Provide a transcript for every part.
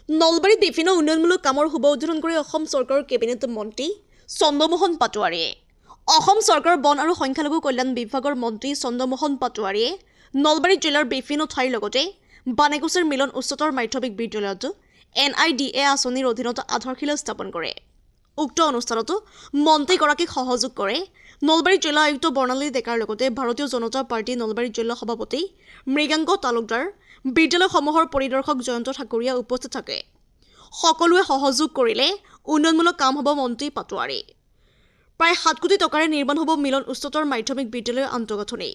নলবাৰীত বিভিন্ন উন্নয়নমূলক কামৰ শুভ উদ্বোধন কৰি অসম চৰকাৰৰ কেবিনেট মন্ত্ৰী চন্দ্ৰমোহন পাটোৱাৰীয়ে অসম চৰকাৰৰ বন আৰু সংখ্যালঘু কল্যাণ বিভাগৰ মন্ত্ৰী চন্দ্ৰমোহন পাটোৱাৰীয়ে নলবাৰী জিলাৰ বিভিন্ন ঠাইৰ লগতে বানেকুছিৰ মিলন উচ্চতৰ মাধ্যমিক বিদ্যালয়ত NIDA আঁচনিৰ অধীনত আধাৰশিলা স্থাপন কৰে। উক্ত অনুষ্ঠানতো মন্ত্ৰীগৰাকীক সহযোগ কৰে নলবাৰী জিলা আয়ুক্ত বৰ্ণালী ডেকাৰ লগতে ভাৰতীয় জনতা পাৰ্টি নলবাৰী জিলা সভাপতি মৃগাংক তালুকদাৰ, বিদ্যালয়সমূহৰ পৰিদৰ্শক জয়ন্ত ঠাকুৰীয়া উপস্থিত থাকে। সকলোৱে সহযোগ কৰিলে উন্নয়নমূলক কাম হ'ব মন্ত্ৰী পাটোৱাৰী। প্ৰায় 7 কোটি টকাৰে নিৰ্মাণ হ'ব মিলন উচ্চতৰ মাধ্যমিক বিদ্যালয়ৰ আন্তঃগাঁথনি।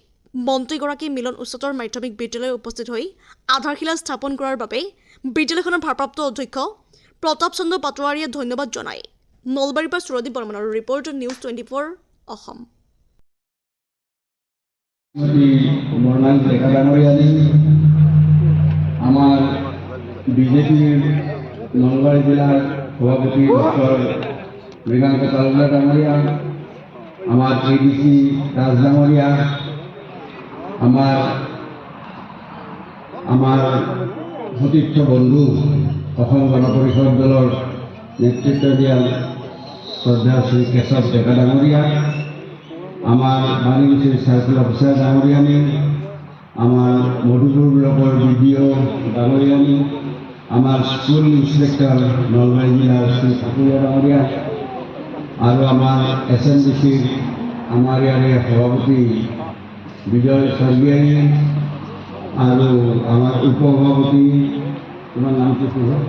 মন্ত্ৰীগৰাকী মিলন উচ্চতৰ মাধ্যমিক বিদ্যালয়ত উপস্থিত হৈ আধাৰশিলা স্থাপন কৰাৰ বাবে বিদ্যালয়খনৰ ভাৰপ্ৰাপ্ত অধ্যক্ষ প্ৰতাপ চন্দ্ৰ পাটোৱাৰীয়ে ধন্যবাদ জনায়। নলবাৰীৰ পৰা সুৰদীপ বৰ্মনৰ ৰিপৰ্ট, নিউজ 24 অসম। আমার বিজেপির নলবাড়ী জেলার সভাপতি ডক্টর মৃগাঙ্ক তালুকদার ডাঙরিয়া, আমার ADC রাজ ডাঙরিয়া, আমার সতীর্থ বন্ধু অসম গণ পৰিষদ দলৰ নেতৃত্ব দিয়া শ্ৰদ্ধা শ্ৰী কেশৱ ডেকা ডাঙৰিয়া, আমাৰ বাণীগুচিৰ সাৰ্কেল অফিসাৰ ডাঙৰিয়ানী, আমাৰ মধুপুৰ ব্লকৰ BDO ডাঙৰিয়ানী, আমাৰ স্কুল ইন্সপেক্টৰ নলবাৰী জিলাৰ শ্ৰী ঠাকুৰীয়া ডাঙৰিয়া আৰু আমাৰ SMDCৰ আমাৰ ইয়াৰে সভাপতি বিজয় স্বৰ্গীয়ানী আৰু আমাৰ উপসভাপতি তোমাৰ নামটো কি হয়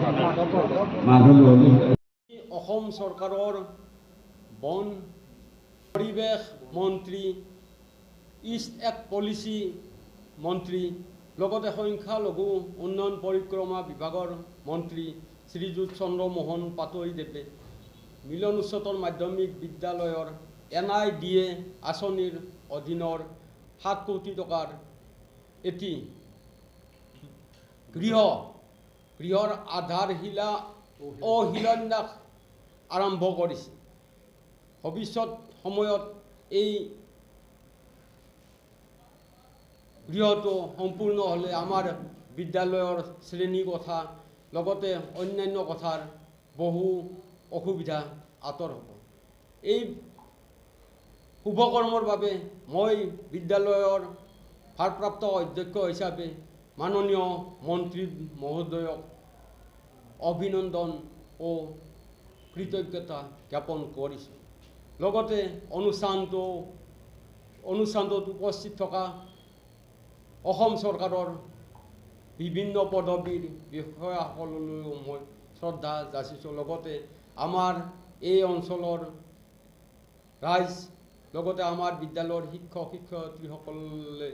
মাধৱ। অসম চৰকাৰৰ বন পৰিৱেশ মন্ত্ৰী, ইষ্ট এক্ট পলিচি মন্ত্ৰী, লগতে সংখ্যালঘু উন্নয়ন পৰিক্ৰমা বিভাগৰ মন্ত্ৰী শ্ৰীযুত চন্দ্ৰমোহন পাটোৱাৰীদেৱে মিলন উচ্চতৰ মাধ্যমিক বিদ্যালয়ৰ NIDA আঁচনিৰ অধীনৰ 7 কোটি টকাৰ এটি গৃহৰ আধাৰশিলা শিলান্যাস আৰম্ভ কৰিছে। ভৱিষ্যত সময়ত এই গৃহটো সম্পূৰ্ণ হ'লে আমাৰ বিদ্যালয়ৰ শ্ৰেণীকোঠা লগতে অন্যান্য কথাৰ বহু অসুবিধা আঁতৰ হ'ব। এই শুভকৰ্মৰ বাবে মই বিদ্যালয়ৰ ভাৰপ্ৰাপ্ত অধ্যক্ষ হিচাপে মাননীয় মন্ত্ৰী মহোদয়ক অভিনন্দন ও কৃতজ্ঞতা জ্ঞাপন কৰিছোঁ। লগতে অনুষ্ঠানটোত উপস্থিত থকা অসম চৰকাৰৰ বিভিন্ন পদবীৰ বিষয়াসকললৈও মই শ্ৰদ্ধা যাচিছোঁ। লগতে আমাৰ এই অঞ্চলৰ ৰাইজ লগতে আমাৰ বিদ্যালয়ৰ শিক্ষক শিক্ষয়িত্ৰীসকলে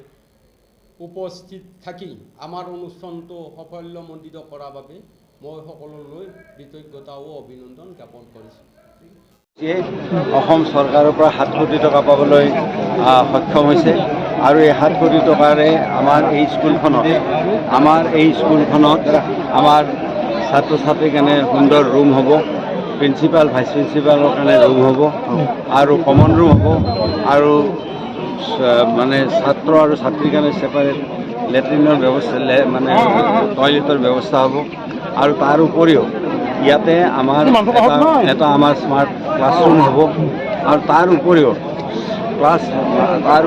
উপস্থিত থাকি আমাৰ অনুষ্ঠানটো সাফল্যমণ্ডিত কৰাৰ বাবে মই সকলোলৈ কৃতজ্ঞতা ও অভিনন্দন জ্ঞাপন কৰিছোঁ। অসম চৰকাৰৰ পৰা 7 কোটি টকা পাবলৈ সক্ষম হৈছে আৰু এই 7 কোটি টকাৰে আমাৰ এই স্কুলখনত আমাৰ ছাত্ৰ ছাত্ৰীৰ কাৰণে সুন্দৰ ৰুম হ'ব, প্ৰিন্সিপাল ভাইচ প্ৰিন্সিপালৰ কাৰণে ৰুম হ'ব আৰু কমন ৰুম হ'ব আৰু মানে ছাত্ৰ আৰু ছাত্ৰীৰ কাৰণে ছেপাৰেট লেট্ৰিনৰ ব্যৱস্থা মানে টয়লেটৰ ব্যৱস্থা হ'ব। আৰু তাৰ উপৰিও ইয়াতে আমাৰ এটা আমাৰ স্মাৰ্ট ক্লাছৰুম হ'ব আৰু তাৰ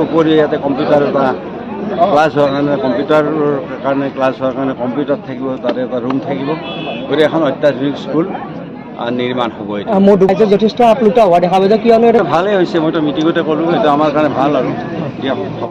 উপৰিও ইয়াতে কম্পিউটাৰ এটা ক্লাছ হোৱাৰ কাৰণে ক্লাছ হোৱাৰ কাৰণে কম্পিউটাৰ থাকিব, তাতে এটা ৰুম থাকিব। গতিকে এখন অত্যাধুনিক স্কুল নিৰ্মাণ হ'ব। এইটো যথেষ্ট আপ্লুত হোৱা দেখা পাইছে, কিয়নো ভালেই হৈছে, মইতো মিটিঙতে ক'লোঁ, এইটো আমাৰ কাৰণে ভাল আৰু